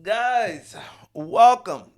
Guys, welcome.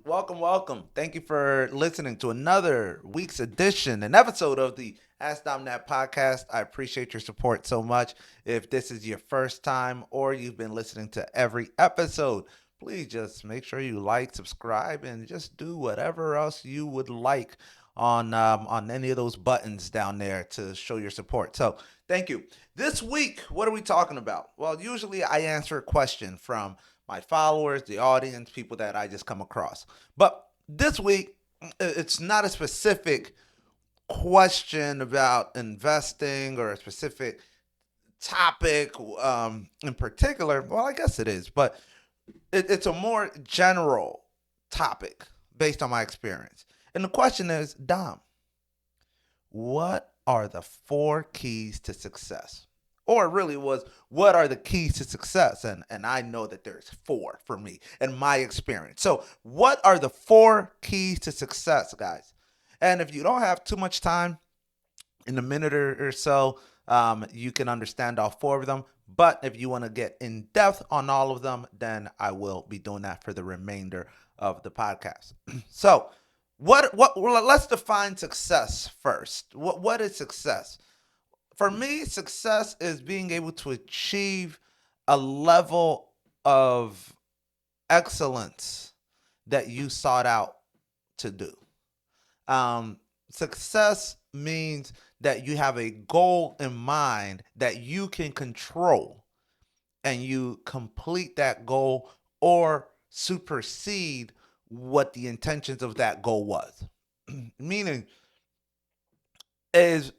Thank you for listening to another week's edition, an episode of the AskDomThat Podcast. I appreciate your support so much. If this is your first time or you've been listening to every episode, please just make sure you like, subscribe, and just do whatever else you would like on any of those buttons down there to show your support. So thank you. This week, what are we talking about? Well, usually I answer a question from my followers, the audience, people that I just come across. But this week, it's not a specific question about investing or a specific topic in particular. Well, I guess it is, but it's a more general topic based on my experience. And the question is, Dom, what are the four keys to success? Or it really was, what are the keys to success? And I know that there's four for me in my experience. So, what are the four keys to success, guys? And if you don't have too much time, in a minute or so, you can understand all four of them. But if you want to get in depth on all of them, then I will be doing that for the remainder of the podcast. So, well, let's define success first. What is success? For me, success is being able to achieve a level of excellence that you sought out to do. Success means that you have a goal in mind that you can control and you complete that goal or supersede what the intentions of that goal was. Meaning, is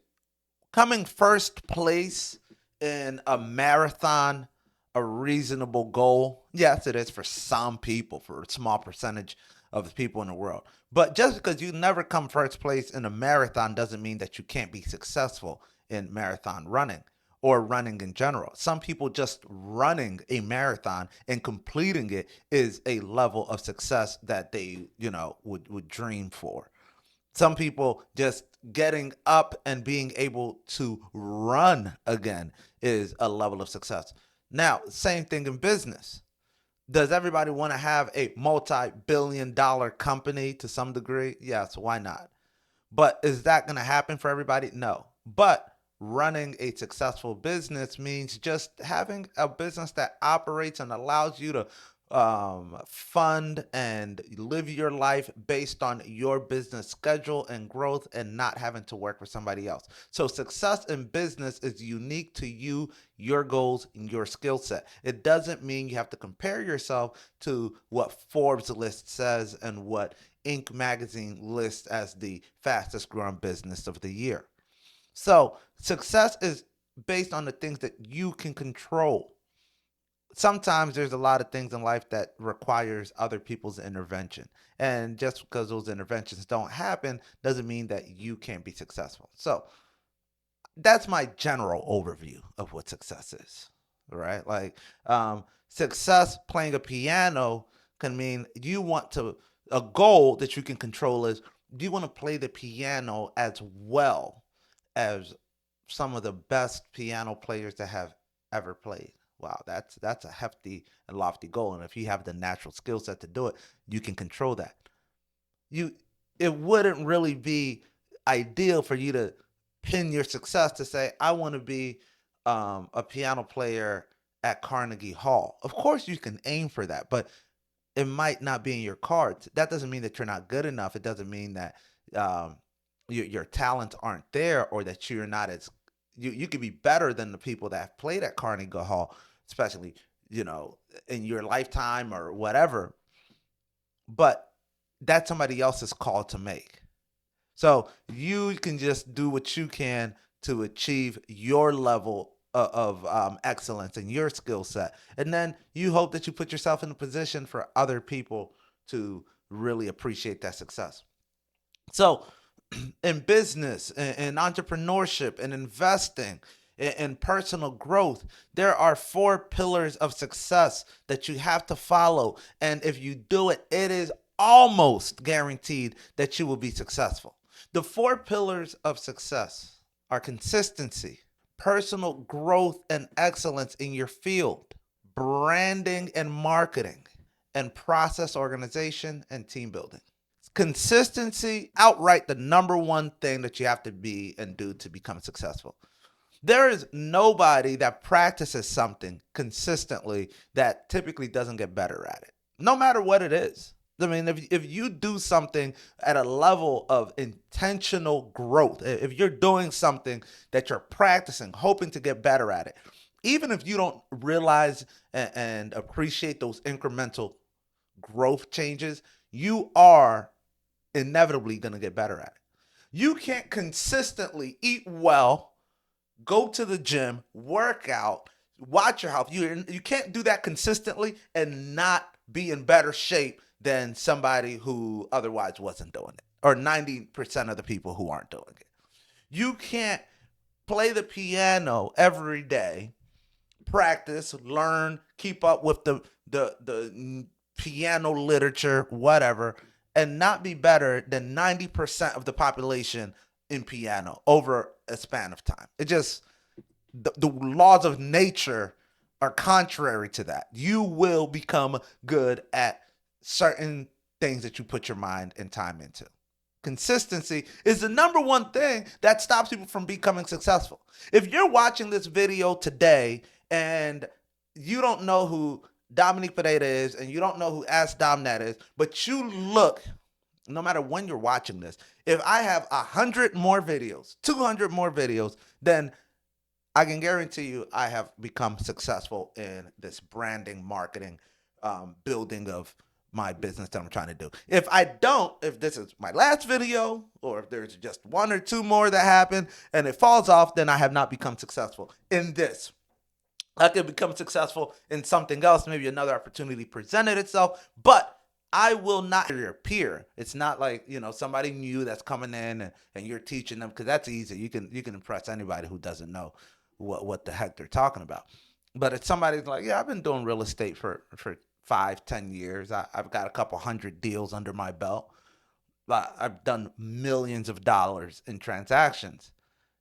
coming first place in a marathon a reasonable goal? Yes, it is for some people, for a small percentage of the people in the world. But just because you never come first place in a marathon doesn't mean that you can't be successful in marathon running or running in general. Some people just running a marathon and completing it is a level of success that they, would dream for. Some people just getting up and being able to run again is a level of success. Now, same thing in business. Does everybody want to have a multi-billion-dollar company to some degree? Yes, why not? But is that going to happen for everybody? No. But running a successful business means just having a business that operates and allows you to fund and live your life based on your business schedule and growth and not having to work for somebody else. So, success in business is unique to you, your goals, and your skill set. It doesn't mean you have to compare yourself to what Forbes list says and what Inc. magazine lists as the fastest growing business of the year. So, success is based on the things that you can control. Sometimes there's a lot of things in life that requires other people's intervention, and just because those interventions don't happen doesn't mean that you can't be successful. So that's my general overview of what success is, right? Like, success playing a piano can mean you want to, a goal that you can control is, do you want to play the piano as well as some of the best piano players that have ever played? Wow, that's a hefty and lofty goal. And if you have the natural skill set to do it, you can control that. You It wouldn't really be ideal for you to pin your success to say, I want to be a piano player at Carnegie Hall. Of course, you can aim for that, but it might not be in your cards. That doesn't mean that you're not good enough. It doesn't mean that um, your talents aren't there or that you're not as you could be better than the people that have played at Carnegie Hall, especially in your lifetime or whatever. But that's somebody else's call to make. So you can just do what you can to achieve your level of excellence and your skill set. And then you hope that you put yourself in a position for other people to really appreciate that success. So, in business, in entrepreneurship, in investing, in personal growth, there are four pillars of success that you have to follow. And if you do it, it is almost guaranteed that you will be successful. The four pillars of success are consistency, personal growth and excellence in your field, branding and marketing, and process organization and team building. Consistency, outright the number one thing that you have to be and do to become successful. There is nobody that practices something consistently that typically doesn't get better at it, no matter what it is. I mean, if you do something at a level of intentional growth, if you're doing something that you're practicing, hoping to get better at it, even if you don't realize and appreciate those incremental growth changes, you are inevitably going to get better at it. You can't consistently eat well, go to the gym, work out, watch your health. You can't do that consistently and not be in better shape than somebody who otherwise wasn't doing it, or 90% of the people who aren't doing it. You can't play the piano every day, practice, learn, keep up with the piano literature, whatever, and not be better than 90% of the population in piano over a span of time. It just, the laws of nature are contrary to that. You will become good at certain things that you put your mind and time into. Consistency is the number one thing that stops people from becoming successful. If you're watching this video today and you don't know who Dominique Pineda is and you don't know who AskDomThat is, but you look, no matter when you're watching this, if I have 100 more videos, 200 more videos, then I can guarantee you I have become successful in this branding, marketing, building of my business that I'm trying to do. If I don't, if this is my last video, or if there's just one or two more that happen and it falls off, then I have not become successful in this. I could become successful in something else. Maybe another opportunity presented itself, but I will not be your peer. It's not like, somebody new that's coming in and you're teaching them, because that's easy. You can impress anybody who doesn't know what the heck they're talking about. But it's somebody's like, yeah, I've been doing real estate for 5-10 years. I've got a couple hundred deals under my belt. I've done millions of dollars in transactions.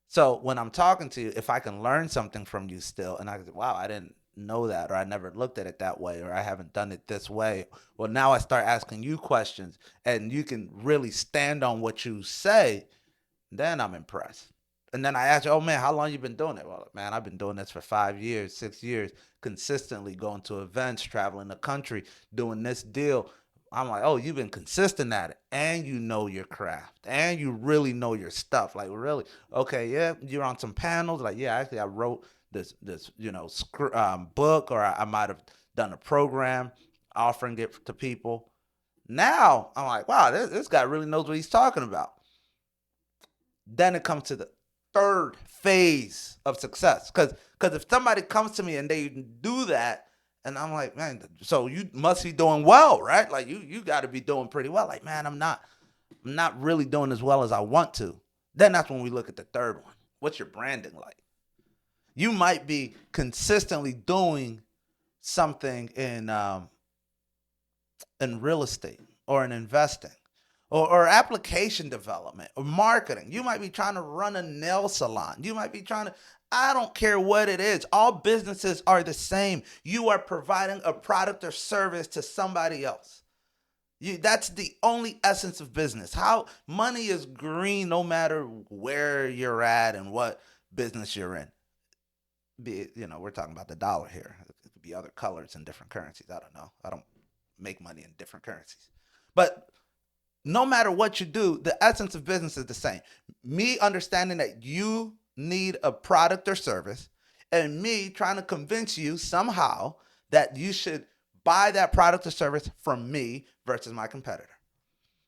So when I'm talking to you, if I can learn something from you still, and I can say, wow, I didn't know that, or I never looked at it that way, or I haven't done it this way. Well, now I start asking you questions and you can really stand on what you say, then I'm impressed. And then I ask you, oh man, how long you been doing it? Well, man, I've been doing this for 5 years, 6 years, consistently going to events, traveling the country, doing this deal. I'm like, oh, you've been consistent at it, and you know your craft, and you really know your stuff. Like, really? Okay, yeah, you're on some panels. Like, yeah, actually, I wrote this book, or I might have done a program offering it to people. Now I'm like, wow, this guy really knows what he's talking about. Then it comes to the third phase of success, because if somebody comes to me and they do that, and I'm like, man, so you must be doing well, right? Like you got to be doing pretty well. Like, man, I'm not really doing as well as I want to. Then that's when we look at the third one. What's your branding like? You might be consistently doing something in real estate or in investing, or application development or marketing. You might be trying to run a nail salon. You might be trying to, I don't care what it is. All businesses are the same. You are providing a product or service to somebody else. That's the only essence of business. How money is green no matter where you're at and what business you're in. We're talking about the dollar here. It could be other colors and different currencies. I don't know. I don't make money in different currencies. But no matter what you do, the essence of business is the same. Me understanding that you need a product or service, and me trying to convince you somehow that you should buy that product or service from me versus my competitor.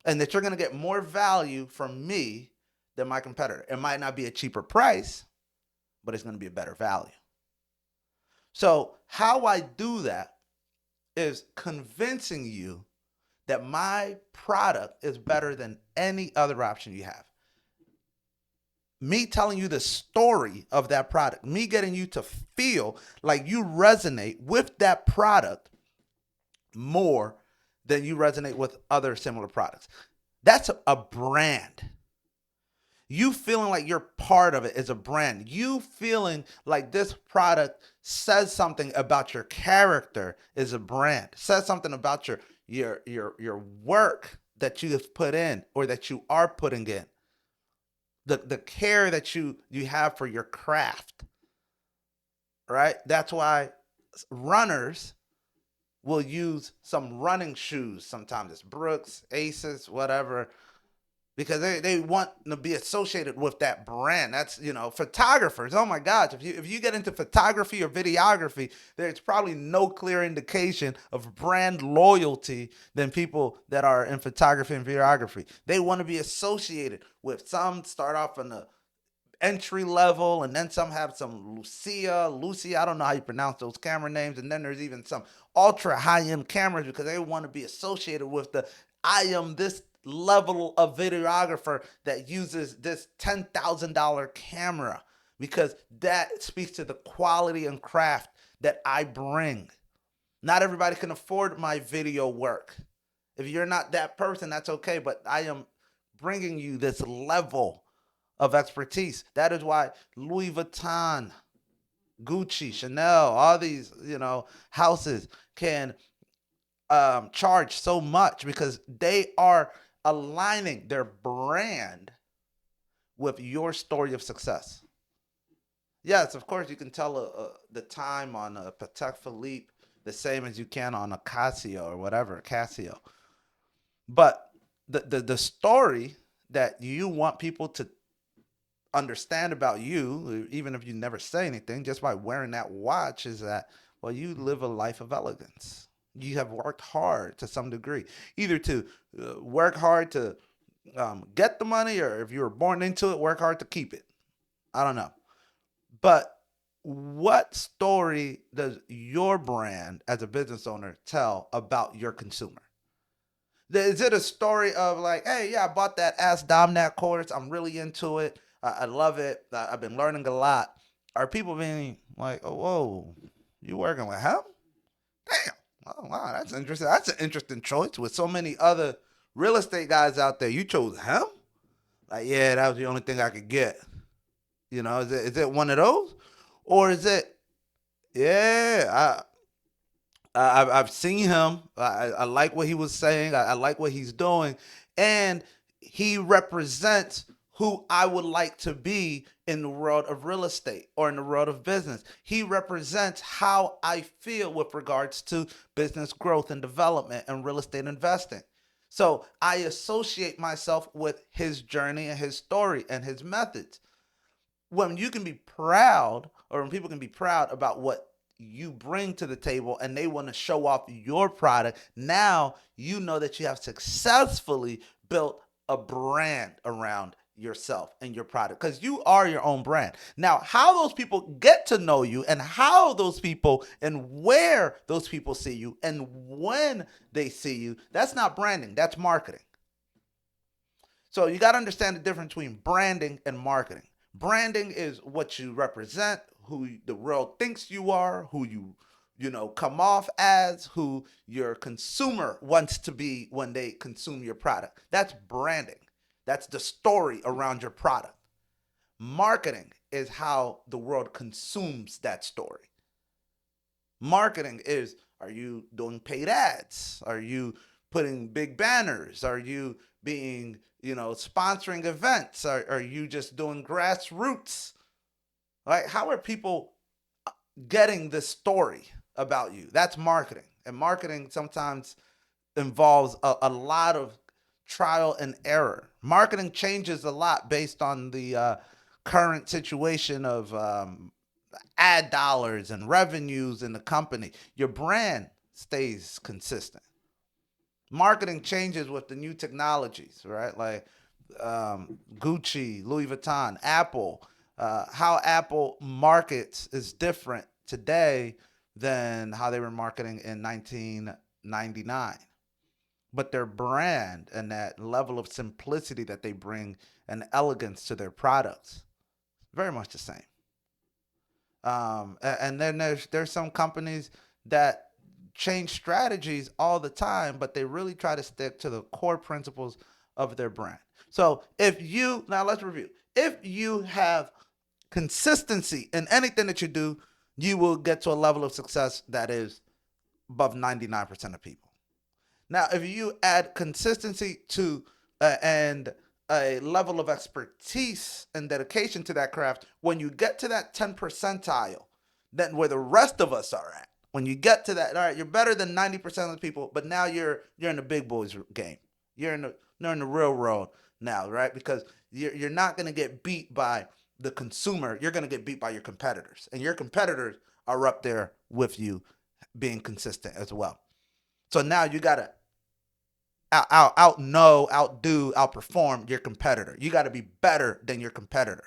And that you're going to get more value from me than my competitor. It might not be a cheaper price, but it's going to be a better value. So how I do that is convincing you that my product is better than any other option you have. Me telling you the story of that product, me getting you to feel like you resonate with that product more than you resonate with other similar products. That's a brand. You feeling like you're part of it is a brand. You feeling like this product says something about your character is a brand. Says something about your work that you have put in or that you are putting in. The care that you have for your craft, right? That's why runners will use some running shoes. Sometimes it's Brooks, Aces, whatever, because they want to be associated with that brand. That's, photographers. Oh my gosh, if you get into photography or videography, there's probably no clear indication of brand loyalty than people that are in photography and videography. They want to be associated with, some start off in the entry level, and then some have some Lucia, I don't know how you pronounce those camera names, and then there's even some ultra high-end cameras because they want to be associated with the, I am this level of videographer that uses this $10,000 camera, because that speaks to the quality and craft that I bring. Not everybody can afford my video work. If you're not that person, that's okay, but I am bringing you this level of expertise. That is why Louis Vuitton, Gucci, Chanel, all these, houses can charge so much, because they are aligning their brand with your story of success. Yes, of course, you can tell the time on a Patek Philippe the same as you can on a Casio or whatever, Casio. But the story that you want people to understand about you, even if you never say anything, just by wearing that watch, is that, well, you live a life of elegance. You have worked hard to some degree, either to work hard to get the money, or if you were born into it, work hard to keep it. I don't know. But what story does your brand as a business owner tell about your consumer? Is it a story of like, hey, yeah, I bought that AskDomThat course. I'm really into it. I love it. I've been learning a lot. Are people being like, oh, whoa, you working with him? Damn. Oh, wow, that's interesting. That's an interesting choice. With so many other real estate guys out there, you chose him? Like, yeah, that was the only thing I could get. Is it one of those? Or is it, yeah, I've seen him. I like what he was saying. I like what he's doing. And he represents who I would like to be in the world of real estate or in the world of business. He represents how I feel with regards to business growth and development and real estate investing. So I associate myself with his journey and his story and his methods. When you can be proud, or when people can be proud about what you bring to the table and they want to show off your product, now you know that you have successfully built a brand around yourself and your product, because you are your own brand. Now, how those people get to know you, and how those people and where those people see you and when they see you, that's not branding, that's marketing. So you got to understand the difference between branding and marketing. Branding is what you represent, who the world thinks you are, who you come off as, who your consumer wants to be when they consume your product. That's branding. That's the story around your product. Marketing is how the world consumes that story. Marketing is, are you doing paid ads? Are you putting big banners? Are you being, sponsoring events? Are you just doing grassroots? Like, how are people getting this story about you? That's marketing. And marketing sometimes involves a lot of trial and error. Marketing changes a lot based on the current situation of ad dollars and revenues in the company. Your brand stays consistent. Marketing changes with the new technologies, right? Like Gucci, Louis Vuitton, Apple. How Apple markets is different today than how they were marketing in 1999. But their brand and that level of simplicity that they bring and elegance to their products, very much the same. And then there's some companies that change strategies all the time, but they really try to stick to the core principles of their brand. So if you, now let's review. If you have consistency in anything that you do, you will get to a level of success that is above 99% of people. Now, if you add consistency to and a level of expertise and dedication to that craft, when you get to that 10 percentile, then where the rest of us are at, when you get to that, all right, you're better than 90% of the people, but now you're in the big boys game. You're in the real world now, right? Because you're not going to get beat by the consumer. You're going to get beat by your competitors, and your competitors are up there with you, being consistent as well. So now you got to know, outdo, outperform your competitor. You got to be better than your competitor.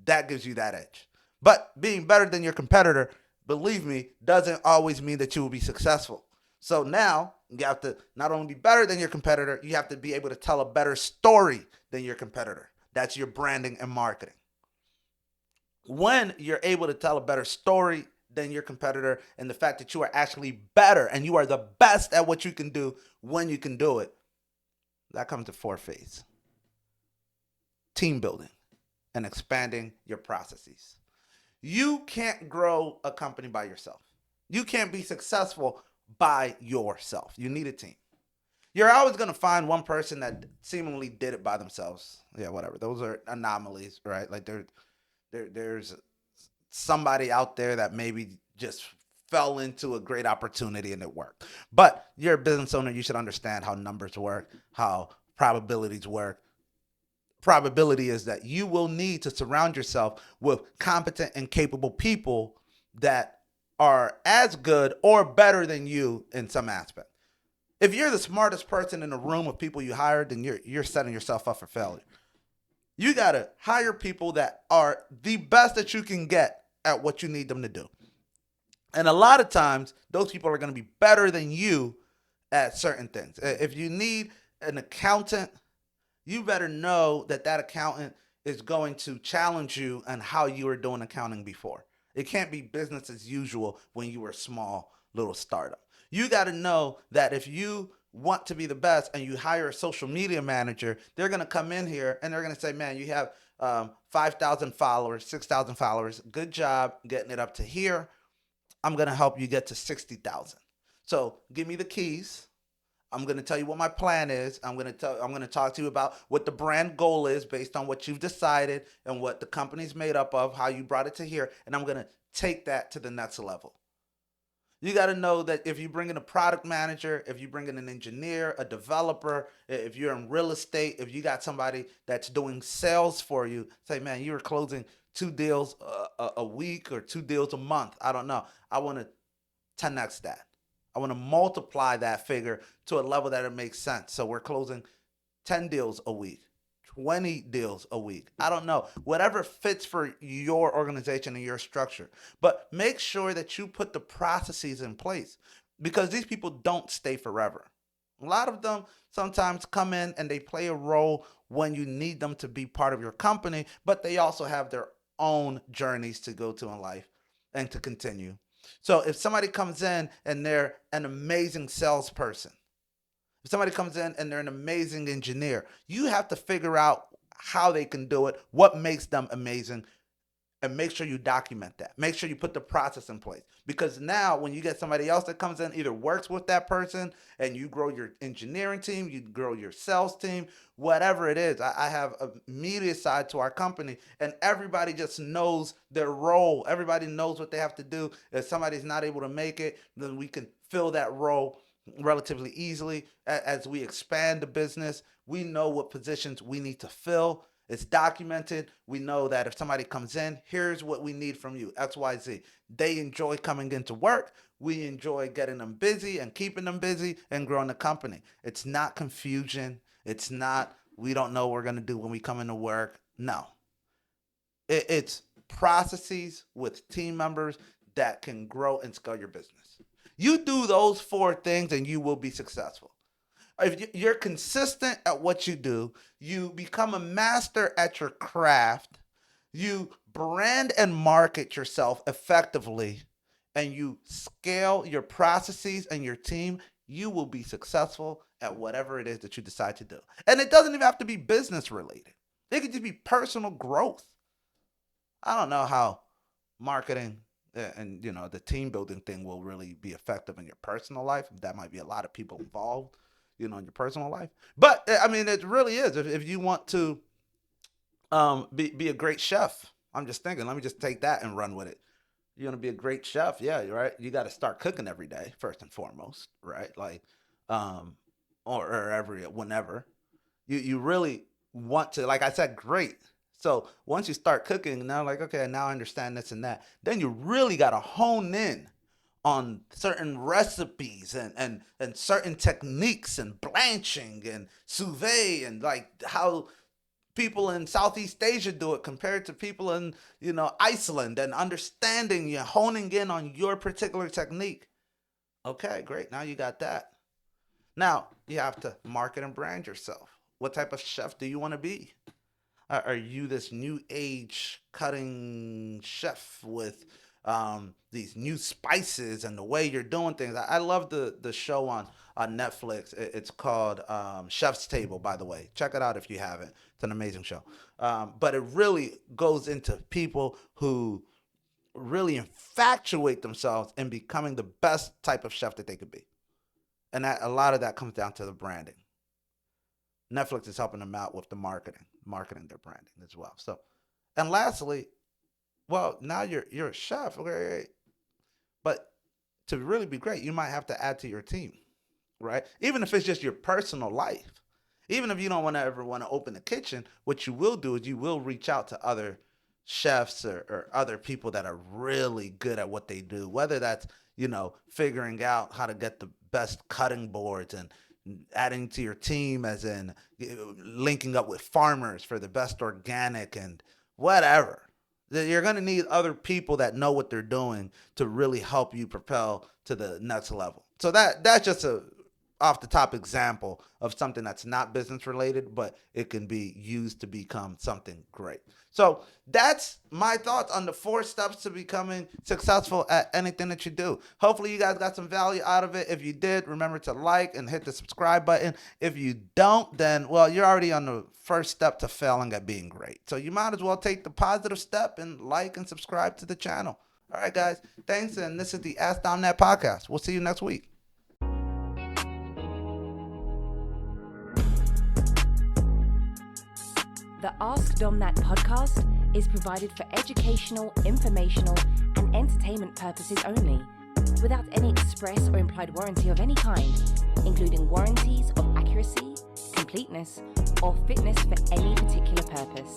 That gives you that edge. But being better than your competitor, believe me, doesn't always mean that you will be successful. So now you have to not only be better than your competitor, you have to be able to tell a better story than your competitor. That's your branding and marketing. When you're able to tell a better story than your competitor, and the fact that you are actually better and you are the best at what you can do when you can do it, that comes to fourth phase: team building and expanding your processes. You can't grow a company by yourself. You can't be successful by yourself. You need a team. You're always going to find one person that seemingly did it by themselves. Yeah, whatever. Those are anomalies, right? Like there's somebody out there that maybe just fell into a great opportunity and it worked. But you're a business owner, you should understand how numbers work, how probabilities work. Probability is that you will need to surround yourself with competent and capable people that are as good or better than you in some aspect. If you're the smartest person in the room of people you hired, then you're setting yourself up for failure. You got to hire people that are the best that you can get at what you need them to do. And a lot of times, those people are going to be better than you at certain things. If you need an accountant, you better know that that accountant is going to challenge you on how you were doing accounting before. It can't be business as usual when you were a small little startup. You got to know that if you want to be the best and you hire a social media manager, they're going to come in here and they're going to say, man, you have 5,000 followers, 6,000 followers. Good job getting it up to here. I'm going to help you get to 60,000. So give me the keys. I'm going to tell you what my plan is. I'm going to talk to you about what the brand goal is based on what you've decided and what the company's made up of, how you brought it to here, and I'm going to take that to the next level. You got to know that if you bring in a product manager, if you bring in an engineer, a developer, if you're in real estate, if you got somebody that's doing sales for you, say, man, you're closing 2 deals a week or 2 deals a month. I don't know. I want to 10x that. I want to multiply that figure to a level that it makes sense. So we're closing 10 deals a week, 20 deals a week. I don't know. Whatever fits for your organization and your structure. But make sure that you put the processes in place because these people don't stay forever. A lot of them sometimes come in and they play a role when you need them to be part of your company, but they also have their own journeys to go to in life and to continue. So if somebody comes in and they're an amazing salesperson, if somebody comes in and they're an amazing engineer, you have to figure out how they can do it, what makes them amazing, and make sure you document that. Make sure you put the process in place. Because now when you get somebody else that comes in, either works with that person and you grow your engineering team, you grow your sales team, whatever it is. I have a media side to our company and everybody just knows their role. Everybody knows what they have to do. If somebody's not able to make it, then we can fill that role relatively easily. As we expand the business, we know what positions we need to fill. It's documented. We know that if somebody comes in, here's what we need from you, XYZ. They enjoy coming into work. We enjoy getting them busy and keeping them busy and growing the company. It's not confusion. It's not, we don't know what we're going to do when we come into work. No. It's processes with team members that can grow and scale your business. You do those four things and you will be successful. If you're consistent at what you do, you become a master at your craft, you brand and market yourself effectively, and you scale your processes and your team, you will be successful at whatever it is that you decide to do. And it doesn't even have to be business related. It could just be personal growth. I don't know how marketing and the team building thing will really be effective in your personal life. That might be a lot of people involved, in your personal life. But I mean, it really is. If you want to be a great chef, I'm just thinking, let me just take that and run with it. You want to be a great chef, yeah, right. You got to start cooking every day, first and foremost, right? Like, or whenever you really want to, like I said, great. So once you start cooking, now like, okay, now I understand this and that. Then you really got to hone in on certain recipes and certain techniques and blanching and sous vide and like how people in Southeast Asia do it compared to people in, Iceland, and understanding, you honing in on your particular technique. Okay, great. Now you got that. Now you have to market and brand yourself. What type of chef do you want to be? Are you this new age cutting chef with these new spices and the way you're doing things? I love the show on Netflix. It's called Chef's Table, by the way. Check it out if you haven't. It's an amazing show. But it really goes into people who really infatuate themselves in becoming the best type of chef that they could be. And a lot of that comes down to the branding. Netflix is helping them out with the marketing their branding as well. So, and lastly, well, now you're a chef, okay? But to really be great, you might have to add to your team, right? Even if it's just your personal life. Even if you don't ever want to open a kitchen, what you will do is you will reach out to other chefs or other people that are really good at what they do, whether that's, figuring out how to get the best cutting boards and adding to your team, as in linking up with farmers for the best organic and whatever. You're going to need other people that know what they're doing to really help you propel to the next level. So that's just a off the top example of something that's not business related, but it can be used to become something great. So that's my thoughts on the 4 steps to becoming successful at anything that you do. Hopefully you guys got some value out of it. If you did, remember to like and hit the subscribe button. If you don't, then, well, you're already on the first step to failing at being great. So you might as well take the positive step and like and subscribe to the channel. All right, guys. Thanks. And this is the AskDomThat Podcast. We'll see you next week. The AskDomThat Podcast is provided for educational, informational, and entertainment purposes only, without any express or implied warranty of any kind, including warranties of accuracy, completeness, or fitness for any particular purpose.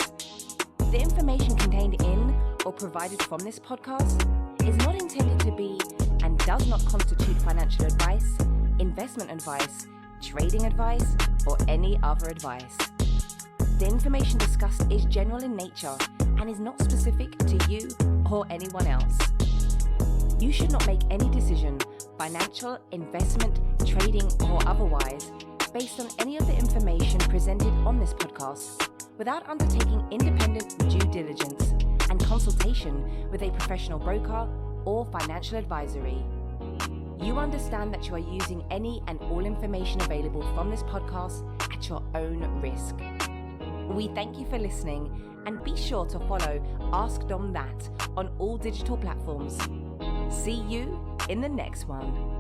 The information contained in or provided from this podcast is not intended to be and does not constitute financial advice, investment advice, trading advice, or any other advice. The information discussed is general in nature and is not specific to you or anyone else. You should not make any decision, financial, investment, trading, or otherwise, based on any of the information presented on this podcast without undertaking independent due diligence and consultation with a professional broker or financial advisory. You understand that you are using any and all information available from this podcast at your own risk. We thank you for listening, and be sure to follow AskDomThat on all digital platforms. See you in the next one.